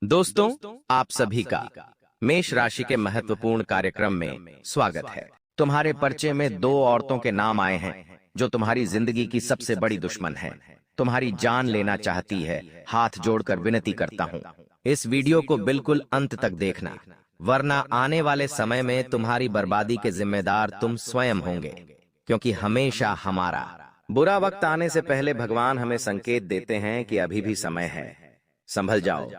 दोस्तों, आप सभी का मेष राशि के महत्वपूर्ण कार्यक्रम में स्वागत है। तुम्हारे पर्चे में दो औरतों के नाम आए हैं जो तुम्हारी जिंदगी की सबसे बड़ी दुश्मन है। तुम्हारी जान लेना चाहती है। हाथ जोड़कर विनती करता हूँ, इस वीडियो को बिल्कुल अंत तक देखना, वरना आने वाले समय में तुम्हारी बर्बादी के जिम्मेदार तुम स्वयं होंगे। क्योंकि हमेशा हमारा बुरा वक्त आने से पहले भगवान हमें संकेत देते हैं कि अभी भी समय है, संभल जाओ।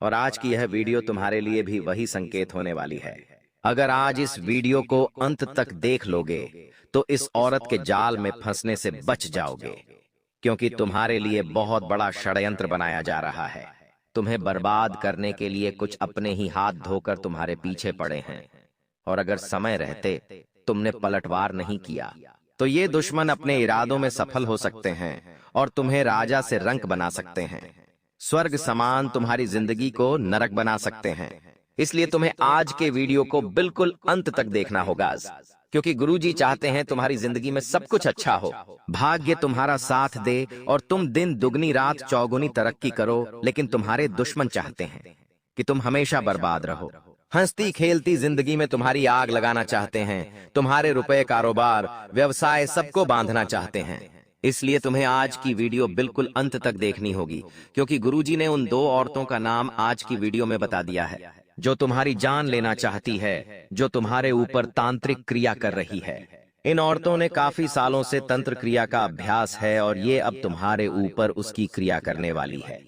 और आज की यह वीडियो तुम्हारे लिए भी वही संकेत होने वाली है। अगर आज इस वीडियो को अंत तक देख लोगे तो इस औरत के जाल में फंसने से बच जाओगे, क्योंकि तुम्हारे लिए बहुत बड़ा षड्यंत्र बनाया जा रहा है। तुम्हें बर्बाद करने के लिए कुछ अपने ही हाथ धोकर तुम्हारे पीछे पड़े हैं, और अगर समय रहते तुमने पलटवार नहीं किया तो ये दुश्मन अपने इरादों में सफल हो सकते हैं और तुम्हें राजा से रंक बना सकते हैं। स्वर्ग समान तुम्हारी जिंदगी को नरक बना सकते हैं। इसलिए तुम्हें आज के वीडियो को बिल्कुल अंत तक देखना होगा, क्योंकि गुरुजी चाहते हैं तुम्हारी जिंदगी में सब कुछ अच्छा हो, भाग्य तुम्हारा साथ दे और तुम दिन दुगनी रात चौगुनी तरक्की करो। लेकिन तुम्हारे दुश्मन चाहते हैं कि तुम हमेशा बर्बाद रहो। हंसती खेलती जिंदगी में तुम्हारी आग लगाना चाहते हैं। तुम्हारे रुपए, कारोबार, व्यवसाय सबको बांधना चाहते हैं। इसलिए तुम्हें आज की वीडियो बिल्कुल अंत तक देखनी होगी, क्योंकि गुरुजी ने उन दो औरतों का नाम आज की वीडियो में बता दिया है जो तुम्हारी जान लेना चाहती है, जो तुम्हारे ऊपर तांत्रिक क्रिया कर रही है। इन औरतों ने काफी सालों से तंत्र क्रिया का अभ्यास है और ये अब तुम्हारे ऊपर उसकी क्रिया करने वाली है।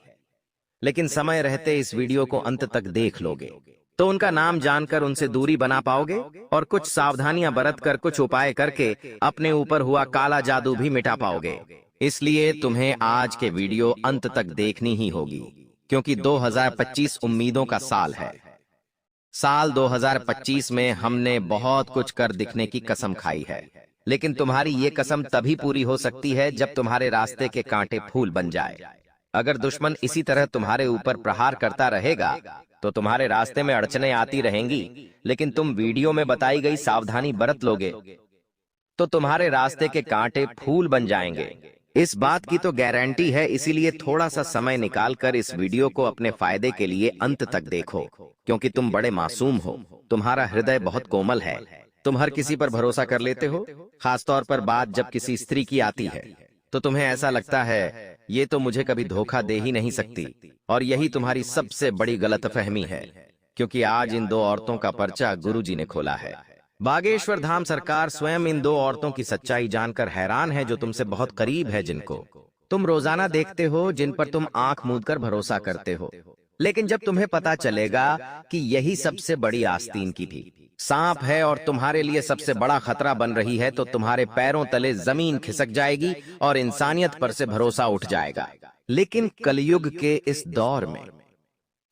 लेकिन समय रहते इस वीडियो को अंत तक देख लोगे तो उनका नाम जानकर उनसे दूरी बना पाओगे और कुछ सावधानियां बरत कर, कुछ उपाय करके अपने ऊपर हुआ काला जादू भी मिटा पाओगे। इसलिए तुम्हें आज के वीडियो अंत तक देखनी ही होगी, क्योंकि 2025 उम्मीदों का साल है। साल 2025 में हमने बहुत कुछ कर दिखने की कसम खाई है, लेकिन तुम्हारी ये कसम तभी पूरी हो सकती है जब तुम्हारे रास्ते के कांटे फूल बन जाए। अगर दुश्मन इसी तरह तुम्हारे ऊपर प्रहार करता रहेगा तो तुम्हारे रास्ते में अड़चनें आती रहेंगी, लेकिन तुम वीडियो में बताई गई सावधानी बरत लोगे तो तुम्हारे रास्ते के कांटे फूल बन जाएंगे। इस बात की तो गारंटी है। इसीलिए थोड़ा सा समय निकालकर इस वीडियो को अपने फायदे के लिए अंत तक देखो, क्योंकि तुम बड़े मासूम हो। तुम्हारा हृदय बहुत कोमल है। तुम हर किसी पर भरोसा कर लेते हो, खासतौर पर बात जब किसी स्त्री की आती है तो तुम्हें ऐसा लगता है ये तो मुझे कभी धोखा दे ही नहीं सकती। और यही तुम्हारी सबसे बड़ी गलतफहमी है, क्योंकि आज इन दो औरतों का पर्चा गुरुजी ने खोला है। बागेश्वर धाम सरकार स्वयं इन दो औरतों की सच्चाई जानकर हैरान है, जो तुमसे बहुत करीब है, जिनको तुम रोजाना देखते हो, जिन पर तुम आंख मूंद कर भरोसा करते हो। लेकिन जब तुम्हें पता चलेगा कि यही सबसे बड़ी आस्तीन की थी, सांप है और तुम्हारे लिए सबसे बड़ा खतरा बन रही है, तो तुम्हारे पैरों तले जमीन खिसक जाएगी और इंसानियत पर से भरोसा उठ जाएगा। लेकिन कलयुग के इस दौर में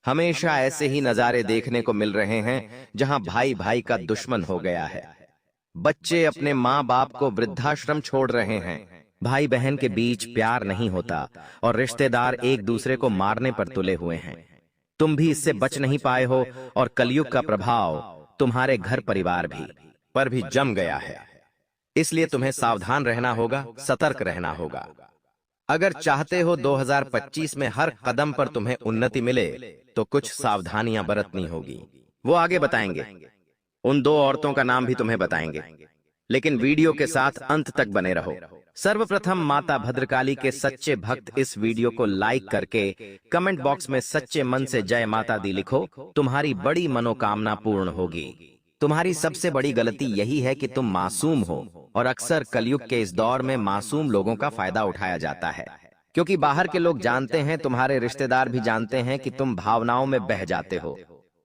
हमेशा ऐसे ही नजारे देखने को मिल रहे हैं, जहां भाई भाई का दुश्मन हो गया है। बच्चे अपने माँ बाप को वृद्धाश्रम छोड़ रहे हैं। भाई बहन के बीच प्यार नहीं होता और रिश्तेदार एक दूसरे को मारने पर तुले हुए हैं। तुम भी इससे बच नहीं पाए हो और कलयुग का प्रभाव तुम्हारे घर परिवार पर भी जम गया है। इसलिए तुम्हें सावधान रहना होगा, सतर्क रहना होगा। अगर चाहते हो 2025 में हर कदम पर तुम्हें उन्नति मिले तो कुछ सावधानियां बरतनी होगी। वो आगे बताएंगे, उन दो औरतों का नाम भी तुम्हें बताएंगे, लेकिन वीडियो के साथ अंत तक बने रहो। सर्वप्रथम माता भद्रकाली के सच्चे भक्त इस वीडियो को लाइक करके कमेंट बॉक्स में सच्चे मन से जय माता दी लिखो। तुम्हारी बड़ी मनोकामना पूर्ण होगी। तुम्हारी सबसे बड़ी गलती यही है कि तुम मासूम हो, और अक्सर कलयुग के इस दौर में मासूम लोगों का फायदा उठाया जाता है, क्योंकि बाहर के लोग जानते हैं, तुम्हारे रिश्तेदार भी जानते हैं कि तुम भावनाओं में बह जाते हो।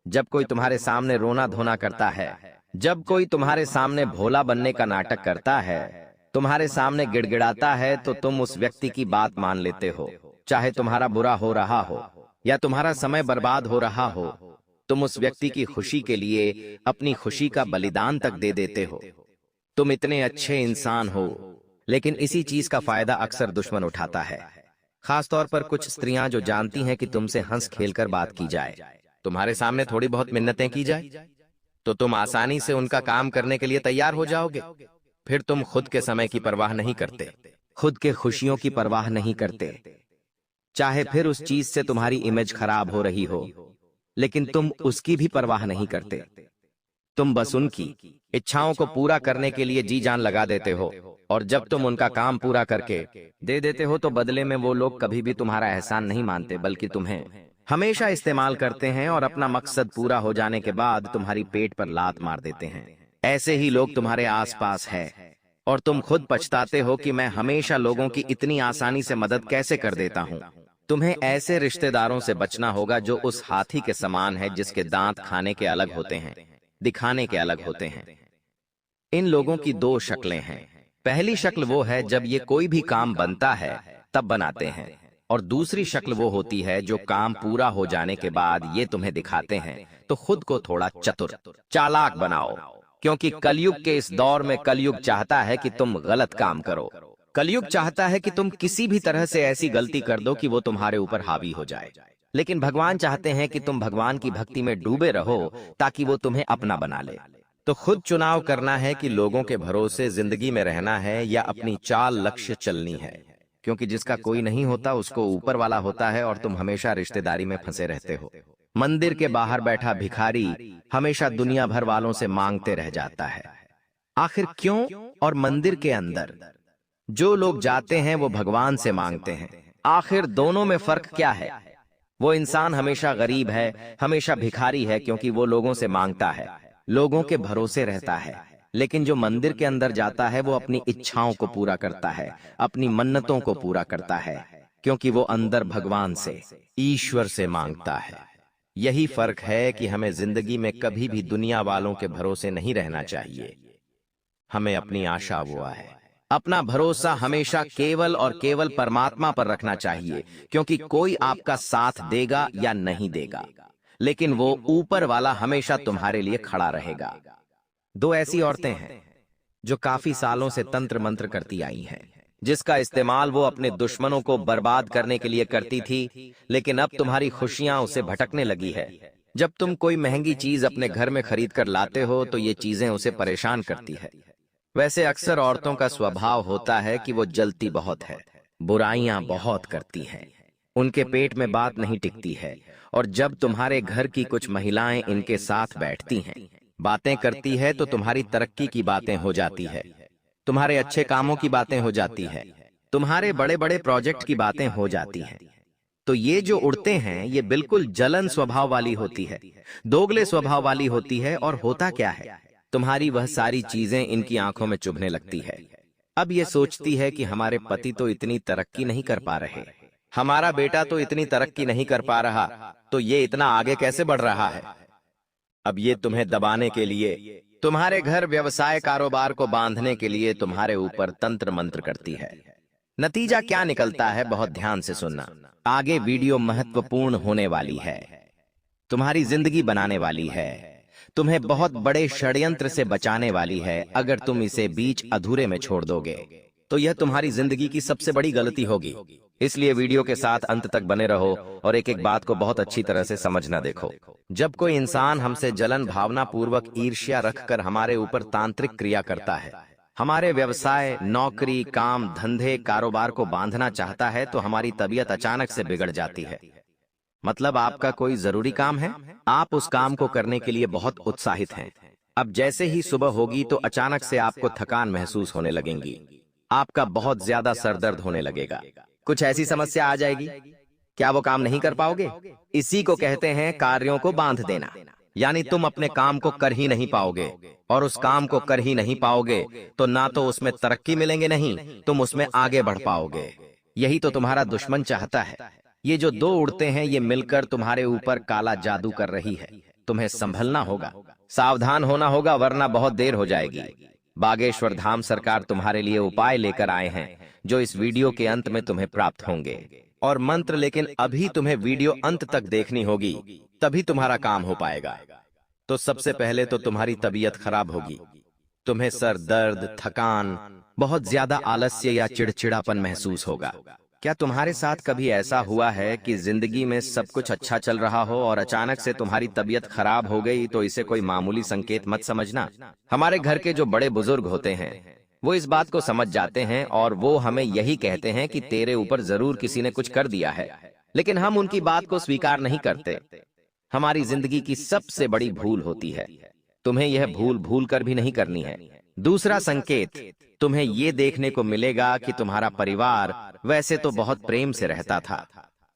जब कोई तुम्हारे सामने रोना धोना करता है, जब कोई तुम्हारे सामने भोला बनने का नाटक करता है, तुम्हारे सामने गिड़गिड़ाता है, तो तुम उस व्यक्ति की बात मान लेते हो। चाहे तुम्हारा बुरा हो रहा हो या तुम्हारा समय बर्बाद हो रहा हो, तुम उस व्यक्ति की खुशी के लिए अपनी खुशी का बलिदान तक दे देते हो। तुम इतने अच्छे इंसान हो, लेकिन इसी चीज का फायदा अक्सर दुश्मन उठाता है। खासतौर पर कुछ स्त्रियां जो जानती हैं कि तुमसे हंस खेलकर बात की जाए, तुम्हारे सामने थोड़ी बहुत मिन्नतें की जाए, तो तुम आसानी से उनका काम करने के लिए तैयार हो जाओगे। फिर तुम खुद के समय की परवाह नहीं करते, खुद के खुशियों की परवाह नहीं करते। चाहे फिर उस चीज से तुम्हारी इमेज खराब हो रही हो, लेकिन तुम उसकी भी परवाह नहीं करते। तुम बस उनकी इच्छाओं को पूरा करने के लिए जी जान लगा देते हो, और जब तुम उनका काम पूरा करके दे देते हो तो बदले में वो लोग कभी भी तुम्हारा एहसान नहीं मानते, बल्कि तुम्हें हमेशा इस्तेमाल करते हैं और अपना मकसद पूरा हो जाने के बाद तुम्हारी पेट पर लात मार देते हैं। ऐसे ही लोग तुम्हारे आसपास है और तुम खुद पछताते हो कि मैं हमेशा लोगों की इतनी आसानी से मदद कैसे कर देता हूँ। तुम्हें ऐसे रिश्तेदारों से बचना होगा जो उस हाथी के समान है जिसके दांत खाने के अलग होते हैं, दिखाने के अलग होते हैं। इन लोगों की दो शक्लें हैं। पहली शक्ल वो है जब ये कोई भी काम बनता है तब बनाते हैं, और दूसरी शक्ल वो होती है जो काम पूरा हो जाने के बाद ये तुम्हें दिखाते हैं। तो खुद को थोड़ा चतुर चालाक बनाओ, क्योंकि कलयुग के इस दौर में कलयुग चाहता है कि तुम गलत काम करो। कलयुग चाहता है कि तुम किसी भी तरह से ऐसी गलती कर दो कि वो तुम्हारे ऊपर हावी हो जाए, लेकिन भगवान चाहते हैं कि तुम भगवान की भक्ति में डूबे रहो ताकि वो तुम्हें अपना बना ले। तो खुद चुनाव करना है कि लोगों के भरोसे जिंदगी में रहना है या अपनी चाल लक्ष्य चलनी है, क्योंकि जिसका कोई नहीं होता उसको ऊपर वाला होता है और तुम हमेशा रिश्तेदारी में फंसे रहते हो। मंदिर के बाहर बैठा भिखारी हमेशा दुनिया भर वालों से मांगते रह जाता है। आखिर क्यों? और मंदिर के अंदर जो लोग जाते हैं वो भगवान से मांगते हैं। आखिर दोनों में फर्क क्या है? वो इंसान हमेशा गरीब है, हमेशा भिखारी है, क्योंकि वो लोगों से मांगता है, लोगों के भरोसे रहता है। लेकिन जो मंदिर के अंदर जाता है वो अपनी इच्छाओं को पूरा करता है, अपनी मन्नतों को पूरा करता है, क्योंकि वो अंदर भगवान से, ईश्वर से मांगता है। यही फर्क है कि हमें जिंदगी में कभी भी दुनिया वालों के भरोसे नहीं रहना चाहिए। हमें अपनी आशा वो है, अपना भरोसा हमेशा केवल और केवल परमात्मा पर रखना चाहिए, क्योंकि कोई आपका साथ देगा या नहीं देगा, लेकिन वो ऊपर वाला हमेशा तुम्हारे लिए खड़ा रहेगा। दो ऐसी औरतें हैं जो काफी सालों से तंत्र मंत्र करती आई हैं, जिसका इस्तेमाल वो अपने दुश्मनों को बर्बाद करने के लिए करती थी, लेकिन अब तुम्हारी खुशियां उसे भटकने लगी है। जब तुम कोई महंगी चीज अपने घर में खरीद कर लाते हो तो ये चीजें उसे परेशान करती है। वैसे अक्सर औरतों का स्वभाव होता है कि वो जलती बहुत है, बुराइयां बहुत करती हैं, उनके पेट में बात नहीं टिकती है, और जब तुम्हारे घर की कुछ महिलाएं इनके साथ बैठती हैं, बातें करती है, तो तुम्हारी तरक्की की बातें हो जाती है, तुम्हारे अच्छे कामों की बातें हो जाती है, तुम्हारे बड़े बड़े प्रोजेक्ट की बातें हो जाती हैं। तो ये जो उड़ते हैं ये बिल्कुल जलन स्वभाव वाली होती है, दोगले स्वभाव वाली होती है, और होता क्या है, तुम्हारी वह सारी चीजें इनकी आंखों में चुभने लगती है। अब ये सोचती है कि हमारे पति तो इतनी तरक्की नहीं कर पा रहे, हमारा बेटा तो इतनी तरक्की नहीं कर पा रहा, तो ये इतना आगे कैसे बढ़ रहा है। अब ये तुम्हें दबाने के लिए, तुम्हारे घर व्यवसाय कारोबार को बांधने के लिए तुम्हारे ऊपर तंत्र मंत्र करती है। नतीजा क्या निकलता है, बहुत ध्यान से सुनना। आगे वीडियो महत्वपूर्ण होने वाली है, तुम्हारी जिंदगी बनाने वाली है, तुम्हें बहुत बड़े षड्यंत्र से बचाने वाली है। अगर तुम इसे बीच अधूरे में छोड़ दोगे तो यह तुम्हारी जिंदगी की सबसे बड़ी गलती होगी। इसलिए वीडियो के साथ अंत तक बने रहो और एक एक बात को बहुत अच्छी तरह से समझना देखो। जब कोई इंसान हमसे जलन भावना पूर्वक ईर्ष्या रखकर हमारे ऊपर तांत्रिक क्रिया करता है, हमारे व्यवसाय नौकरी काम धंधे कारोबार को बांधना चाहता है, तो हमारी तबीयत अचानक से बिगड़ जाती है। मतलब आपका कोई जरूरी काम है, आप उस काम को करने के लिए बहुत उत्साहित हैं। अब जैसे ही सुबह होगी तो अचानक से आपको थकान महसूस होने लगेगी, आपका बहुत ज्यादा सर दर्द होने लगेगा, कुछ ऐसी समस्या आ जाएगी। क्या वो काम नहीं कर पाओगे? इसी को कहते हैं कार्यों को बांध देना, यानी तुम अपने काम को कर ही नहीं पाओगे, और उस काम को कर ही नहीं पाओगे तो ना तो उसमें तरक्की मिलेंगे, नहीं तुम उसमें आगे बढ़ पाओगे। यही तो तुम्हारा दुश्मन चाहता है। ये जो दो उड़ते हैं ये मिलकर तुम्हारे ऊपर काला जादू कर रही है। तुम्हें संभलना होगा, सावधान होना होगा, वरना बहुत देर हो जाएगी। बागेश्वर धाम सरकार तुम्हारे लिए उपाय लेकर आए हैं जो इस वीडियो के अंत में तुम्हें प्राप्त होंगे, और मंत्र लेकिन अभी तुम्हें वीडियो अंत तक देखनी होगी, तभी तुम्हारा काम हो पाएगा। तो सबसे पहले तो तुम्हारी तबीयत खराब होगी, तुम्हें सर दर्द थकान बहुत ज्यादा आलस्य या चिड़चिड़ापन महसूस होगा। क्या तुम्हारे साथ कभी ऐसा हुआ है कि जिंदगी में सब कुछ अच्छा चल रहा हो और अचानक से तुम्हारी तबीयत खराब हो गई? तो इसे कोई मामूली संकेत मत समझना। हमारे घर के जो बड़े बुजुर्ग होते हैं वो इस बात को समझ जाते हैं और वो हमें यही कहते हैं कि तेरे ऊपर जरूर किसी ने कुछ कर दिया है, लेकिन हम उनकी बात को स्वीकार नहीं करते। हमारी जिंदगी की सबसे बड़ी भूल होती है। तुम्हें यह भूल भूल कर भी नहीं करनी है। दूसरा संकेत, तुम्हें ये देखने को मिलेगा कि तुम्हारा परिवार वैसे तो बहुत प्रेम से रहता था।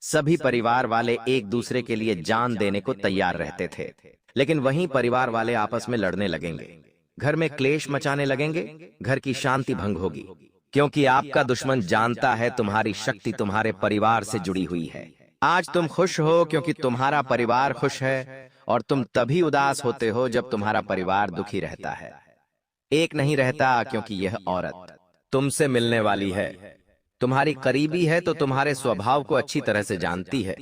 सभी परिवार वाले एक दूसरे के लिए जान देने को तैयार रहते थे, लेकिन वहीं परिवार वाले आपस में लड़ने लगेंगे, घर में क्लेश मचाने लगेंगे, घर की शांति भंग होगी, क्योंकि आपका दुश्मन जानता है तुम्हारी शक्ति तुम्हारे परिवार से जुड़ी हुई है। आज तुम खुश हो क्योंकि तुम्हारा परिवार खुश है, और तुम तभी उदास होते हो जब तुम्हारा परिवार दुखी रहता है। एक नहीं रहता क्योंकि यह औरत तुमसे मिलने वाली है, तुम्हारी करीबी है, तो तुम्हारे स्वभाव को अच्छी तरह से जानती है।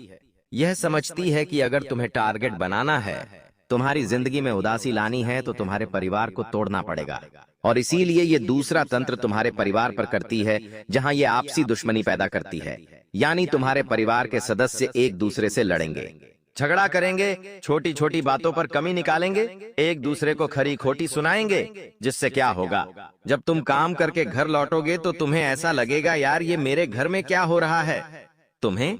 यह समझती है कि अगर तुम्हें टारगेट बनाना है, तुम्हारी जिंदगी में उदासी लानी है, तो तुम्हारे परिवार को तोड़ना पड़ेगा। और इसीलिए ये दूसरा तंत्र तुम्हारे परिवार पर करती है, जहां ये आपसी दुश्मनी पैदा करती है। यानी तुम्हारे परिवार के सदस्य एक दूसरे से लड़ेंगे, झगड़ा करेंगे, छोटी छोटी बातों पर कमी निकालेंगे, एक दूसरे को खरी खोटी सुनाएंगे, जिससे क्या होगा, जब तुम काम करके घर लौटोगे तो तुम्हें ऐसा लगेगा, यार ये मेरे घर में क्या हो रहा है। तुम्हें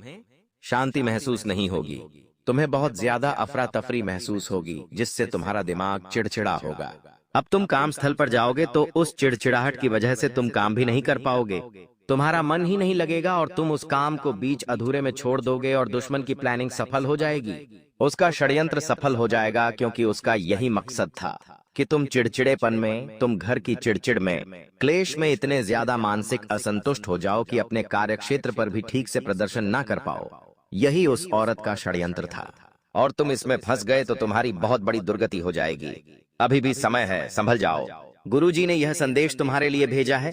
शांति महसूस नहीं होगी, तुम्हें बहुत ज्यादा अफरा तफरी महसूस होगी, जिससे तुम्हारा दिमाग चिड़चिड़ा होगा। अब तुम काम स्थल पर जाओगे तो उस चिड़चिड़ाहट की वजह से तुम काम भी नहीं कर पाओगे, तुम्हारा मन ही नहीं लगेगा और तुम उस काम को बीच अधूरे में छोड़ दोगे और दुश्मन की प्लानिंग सफल हो जाएगी। उसका षड्यंत्र सफल हो जाएगा, क्योंकि उसका यही मकसद था कि तुम चिड़चिड़ेपन में, तुम घर की चिड़चिड़ में, क्लेश में इतने ज्यादा मानसिक असंतुष्ट हो जाओ कि अपने कार्य क्षेत्र पर भी ठीक से प्रदर्शन ना कर पाओ। यही उस औरत का षड्यंत्र था, और तुम इसमें फंस गए तो तुम्हारी बहुत बड़ी दुर्गति हो जाएगी। अभी भी समय है, संभल जाओ। गुरुजी ने यह संदेश तुम्हारे लिए भेजा है,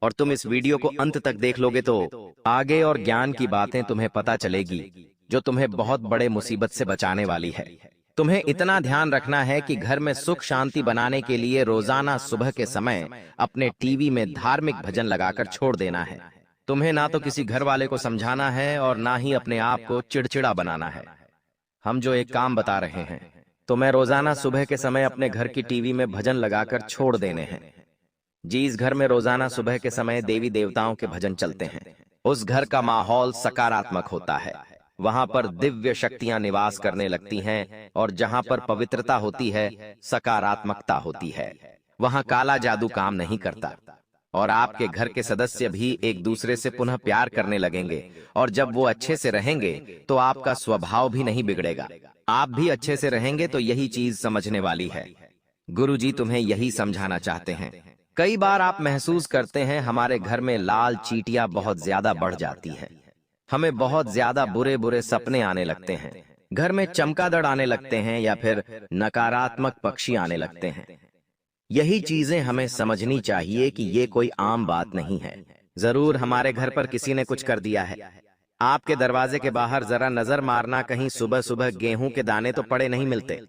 और तुम इस वीडियो को अंत तक देख लोगे तो आगे और ज्ञान की बातें तुम्हें पता चलेगी, जो तुम्हें बहुत बड़े मुसीबत से बचाने वाली है। तुम्हें इतना ध्यान रखना है कि घर में सुख शांति बनाने के लिए रोजाना सुबह के समय अपने टीवी में धार्मिक भजन लगाकर छोड़ देना है। तुम्हें ना तो किसी घर वाले को समझाना है और ना ही अपने आप को चिड़चिड़ा बनाना है। हम जो एक काम बता रहे हैं, तो मैं रोजाना सुबह के समय अपने घर की टीवी में भजन लगाकर छोड़ देने हैं। जिस घर में रोजाना सुबह के समय देवी देवताओं के भजन चलते हैं, उस घर का माहौल सकारात्मक होता है। वहां पर दिव्य शक्तियां निवास करने लगती हैं, और जहां पर पवित्रता होती है, सकारात्मकता होती है, वहां काला जादू काम नहीं करता। और आपके घर के सदस्य भी एक दूसरे से पुनः प्यार करने लगेंगे, और जब वो अच्छे से रहेंगे तो आपका स्वभाव भी नहीं बिगड़ेगा। आप भी अच्छे से रहेंगे तो यही चीज समझने वाली है। गुरुजी तुम्हें यही समझाना चाहते हैं। कई बार आप महसूस करते हैं हमारे घर में लाल चींटियां बहुत ज्यादा बढ़ जाती है, हमें बहुत ज्यादा बुरे बुरे सपने आने लगते हैं, घर में चमगादड़ आने लगते हैं, या फिर नकारात्मक पक्षी आने लगते हैं। यही चीजें हमें समझनी चाहिए कि ये कोई आम बात नहीं है। जरूर हमारे घर पर किसी ने कुछ कर दिया है। आपके दरवाजे के बाहर जरा नजर मारना, कहीं सुबह सुबह गेहूं के दाने तो पड़े नहीं मिलते,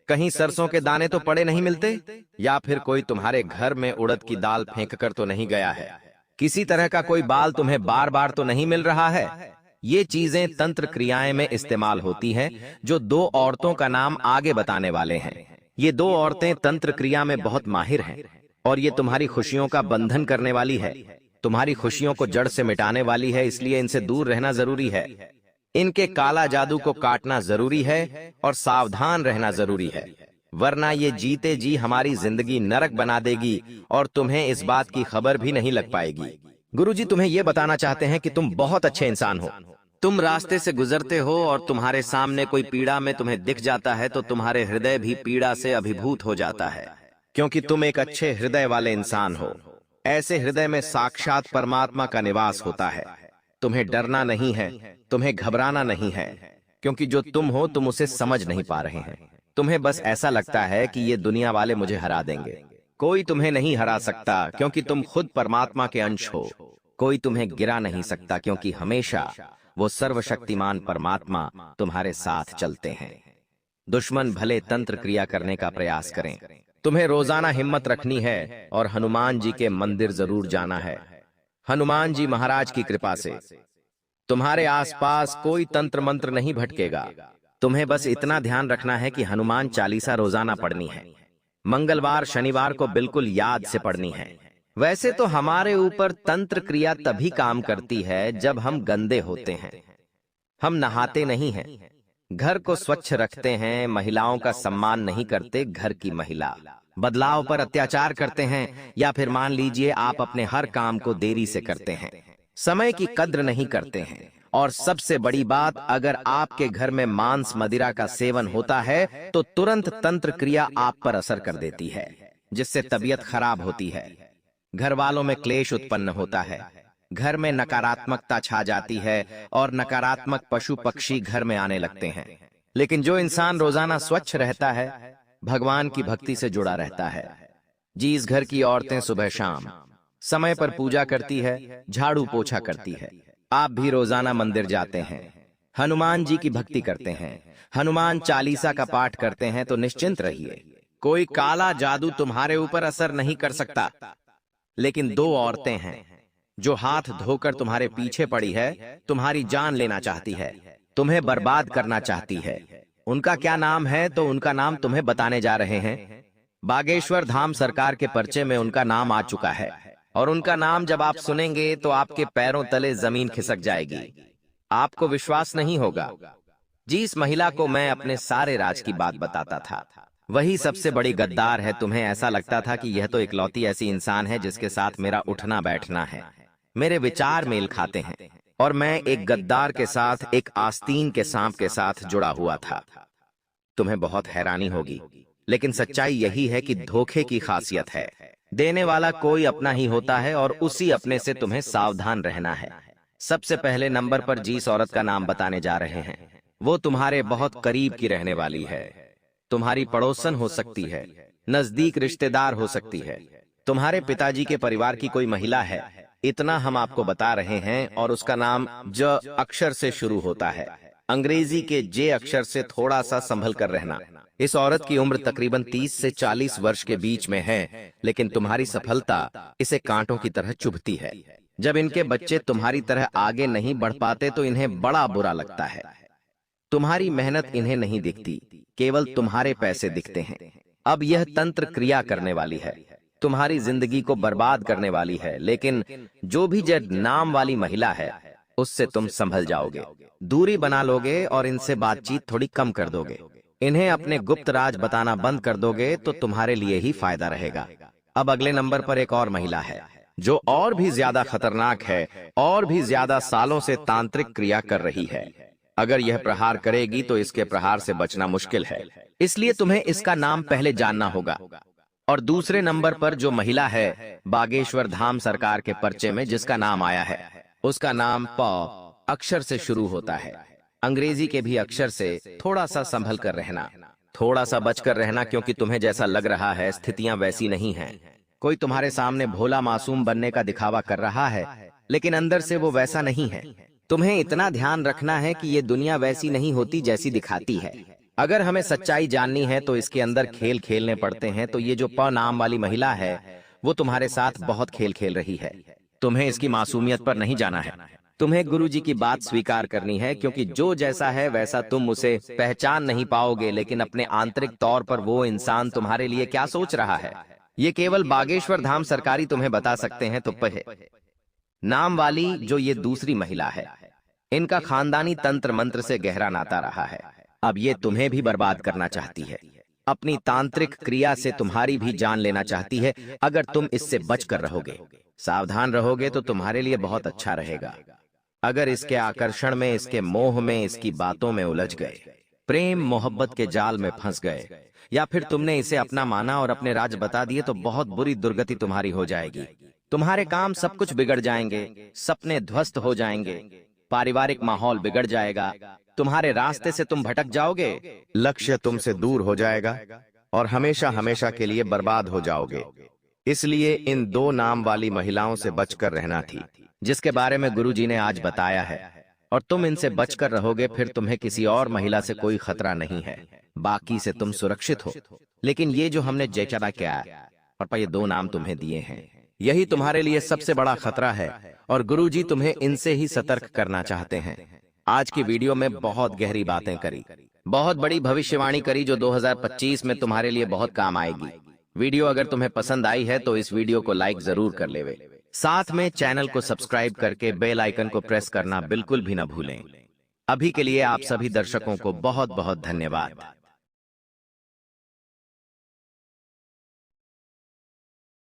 कहीं सरसों के दाने तो पड़े नहीं मिलते, या फिर कोई तुम्हारे घर में उड़द की दाल फेंक कर तो नहीं गया है, किसी तरह का कोई बाल तुम्हें बार बार तो नहीं मिल रहा है। ये चीजें तंत्र क्रियाएं में इस्तेमाल होती हैं, जो दो औरतों का नाम आगे बताने वाले हैं। ये दो औरतें तंत्र क्रिया में बहुत माहिर हैं, और ये तुम्हारी खुशियों का बंधन करने वाली है, तुम्हारी खुशियों को जड़ से मिटाने वाली है। इसलिए इनसे दूर रहना जरूरी है, इनके काला जादू को काटना जरूरी है, और सावधान रहना जरूरी है, वरना ये जीते जी हमारी जिंदगी नरक बना देगी और तुम्हें इस बात की खबर भी नहीं लग पाएगी। गुरुजी तुम्हें ये बताना चाहते हैं कि तुम बहुत अच्छे इंसान हो। तुम रास्ते से गुजरते हो और तुम्हारे सामने कोई पीड़ा में तुम्हें दिख जाता है, तो तुम्हारे हृदय भी पीड़ा से अभिभूत हो जाता है, क्योंकि तुम एक अच्छे हृदय वाले इंसान हो। ऐसे हृदय में साक्षात परमात्मा का निवास होता है। तुम्हें डरना नहीं है, तुम्हें घबराना नहीं है, क्योंकि जो तुम हो तुम उसे समझ नहीं पा रहे हैं। तुम्हें बस ऐसा लगता है कि ये दुनिया वाले मुझे हरा देंगे। कोई तुम्हें नहीं हरा सकता, क्योंकि तुम खुद परमात्मा के अंश हो। कोई तुम्हें गिरा नहीं सकता, क्योंकि हमेशा वो सर्वशक्तिमान परमात्मा तुम्हारे साथ चलते हैं। दुश्मन भले तंत्र क्रिया करने का प्रयास करें, तुम्हें रोजाना हिम्मत रखनी है और हनुमान जी के मंदिर जरूर जाना है। हनुमान जी महाराज की कृपा से तुम्हारे आसपास कोई तंत्र मंत्र नहीं भटकेगा। तुम्हें बस इतना ध्यान रखना है कि हनुमान चालीसा रोजाना पढ़नी है। मंगलवार शनिवार को बिल्कुल याद से पढ़नी है। वैसे तो हमारे ऊपर तंत्र क्रिया तभी काम करती है जब हम गंदे होते हैं। हम नहाते नहीं हैं, घर को स्वच्छ रखते हैं, महिलाओं का सम्मान नहीं करते, घर की महिला बदलाव पर अत्याचार करते हैं, या फिर मान लीजिए आप अपने हर काम को देरी से करते हैं, समय की कद्र नहीं करते हैं, और सबसे बड़ी बात, अगर आपके घर में मांस मदिरा का सेवन होता है तो तुरंत तंत्र क्रिया आप पर असर कर देती है, जिससे तबीयत खराब होती है, घर वालों में क्लेश उत्पन्न होता है, घर में नकारात्मकता छा जाती है और नकारात्मक पशु पक्षी घर में आने लगते हैं। लेकिन जो इंसान रोजाना स्वच्छ रहता है, भगवान की भक्ति से जुड़ा रहता है, जिस घर की औरतें सुबह शाम समय पर पूजा करती है, झाड़ू पोछा करती है, आप भी रोजाना मंदिर जाते हैं, हनुमान जी की भक्ति करते हैं, हनुमान चालीसा का पाठ करते हैं, तो निश्चिंत रहिए, कोई काला जादू तुम्हारे ऊपर असर नहीं कर सकता। लेकिन दो औरतें हैं जो हाथ धोकर तुम्हारे पीछे पड़ी है, तुम्हारी जान लेना चाहती है, तुम्हें बर्बाद करना चाहती है। उनका क्या नाम है, तो उनका नाम तुम्हें बताने जा रहे हैं। बागेश्वर धाम सरकार के पर्चे में उनका नाम आ चुका है, और उनका नाम जब आप सुनेंगे तो आपके पैरों तले जमीन खिसक जाएगी। आपको विश्वास नहीं होगा, जिस महिला को मैं अपने सारे राज की बात बताता था, वही सबसे बड़ी गद्दार है। तुम्हें ऐसा लगता था कि यह तो इकलौती ऐसी इंसान है जिसके साथ मेरा उठना बैठना है, मेरे विचार मेल खाते हैं, और मैं एक गद्दार के साथ, एक आस्तीन के सांप के साथ जुड़ा हुआ था। तुम्हें बहुत हैरानी होगी, लेकिन सच्चाई यही है कि धोखे की खासियत है, देने वाला कोई अपना ही होता है, और उसी अपने से तुम्हें सावधान रहना है। सबसे पहले नंबर पर जिस औरत का नाम बताने जा रहे हैं, वो तुम्हारे बहुत करीब की रहने वाली है, तुम्हारी पड़ोसन हो सकती है, नजदीक रिश्तेदार हो सकती है, तुम्हारे पिताजी के परिवार की कोई महिला है, इतना हम आपको बता रहे हैं, और उसका नाम ज अक्षर से शुरू होता है, अंग्रेजी के जे अक्षर से थोड़ा सा संभल कर रहना। इस औरत की उम्र तकरीबन 30 से 40 वर्ष के बीच में है, लेकिन तुम्हारी सफलता इसे कांटों की तरह चुभती है। जब इनके बच्चे तुम्हारी तरह आगे नहीं बढ़ पाते तो इन्हें बड़ा बुरा लगता है। तुम्हारी मेहनत इन्हें नहीं दिखती, केवल तुम्हारे पैसे दिखते हैं। अब यह तंत्र क्रिया करने वाली है, तुम्हारी जिंदगी को बर्बाद करने वाली है, लेकिन जो भी जड नाम वाली महिला है, उससे तुम संभल जाओगे, दूरी बना लोगे और इनसे बातचीत थोड़ी कम कर दोगे, इन्हें अपने गुप्त राज बताना बंद कर दोगे, तो तुम्हारे लिए ही फायदा रहेगा। अब अगले नंबर पर एक और महिला है जो और भी ज्यादा खतरनाक है, और भी ज्यादा सालों से तांत्रिक क्रिया कर रही है। अगर यह प्रहार करेगी तो इसके प्रहार से बचना मुश्किल है, इसलिए तुम्हें इसका नाम पहले जानना होगा। और दूसरे नंबर पर जो महिला है, बागेश्वर धाम सरकार के पर्चे में जिसका नाम आया है, उसका नाम प अक्षर से शुरू होता है, अंग्रेजी के भी अक्षर से। थोड़ा सा संभल कर रहना, थोड़ा सा बच कर रहना, क्योंकि तुम्हें जैसा लग रहा है स्थितियां वैसी नहीं हैं। कोई तुम्हारे सामने भोला मासूम बनने का दिखावा कर रहा है, लेकिन अंदर से वो वैसा नहीं है। तुम्हें इतना ध्यान रखना है कि ये दुनिया वैसी नहीं होती जैसी दिखाती है। अगर हमें सच्चाई जाननी है तो इसके अंदर खेल खेलने पड़ते हैं। तो ये जो प नाम वाली महिला है, वो तुम्हारे साथ बहुत खेल खेल रही है। तुम्हें इसकी मासूमियत पर नहीं जाना है, तुम्हें गुरुजी की बात स्वीकार करनी है, क्योंकि जो जैसा है वैसा तुम उसे पहचान नहीं पाओगे, लेकिन अपने आंतरिक तौर पर वो इंसान तुम्हारे लिए क्या सोच रहा है, ये केवल बागेश्वर धाम सरकारी तुम्हें बता सकते हैं। तो पहे नाम वाली जो ये दूसरी महिला है, इनका खानदानी तंत्र मंत्र से गहरा नाता रहा है। अब ये तुम्हें भी बर्बाद करना चाहती है, अपनी तांत्रिक क्रिया से तुम्हारी भी जान लेना चाहती है। अगर तुम इससे बचकर रहोगे, सावधान रहोगे, तो तुम्हारे लिए बहुत अच्छा रहेगा। अगर इसके आकर्षण में, इसके मोह में, इसकी बातों में उलझ गए, प्रेम मोहब्बत के जाल में फंस गए, या फिर तुमने इसे अपना माना और अपने राज बता दिए, तो बहुत बुरी दुर्गति तुम्हारी हो जाएगी। तुम्हारे काम सब कुछ बिगड़ जाएंगे, सपने ध्वस्त हो जाएंगे, पारिवारिक माहौल बिगड़ जाएगा, तुम्हारे रास्ते से तुम भटक जाओगे, लक्ष्य तुमसे दूर हो जाएगा, और हमेशा हमेशा के लिए बर्बाद हो जाओगे। इसलिए इन दो नाम वाली महिलाओं से बचकर रहना थी, जिसके बारे में गुरुजी ने आज बताया है। और तुम इनसे बचकर रहोगे, फिर तुम्हें किसी और महिला से कोई खतरा नहीं है, बाकी से तुम सुरक्षित हो। लेकिन ये जो हमने जयचरा किया और ये दो नाम तुम्हें दिए हैं, यही तुम्हारे लिए सबसे बड़ा खतरा है, और गुरुजी तुम्हें इनसे ही सतर्क करना चाहते हैं। आज की वीडियो में बहुत गहरी बातें करी, बहुत बड़ी भविष्यवाणी करी, जो 2025 में तुम्हारे लिए बहुत काम आएगी। वीडियो अगर तुम्हें पसंद आई है तो इस वीडियो को लाइक जरूर कर लेवे। साथ में चैनल को सब्सक्राइब करके बेल आइकन को प्रेस करना बिल्कुल भी ना भूलें। अभी के लिए आप सभी दर्शकों को बहुत बहुत धन्यवाद।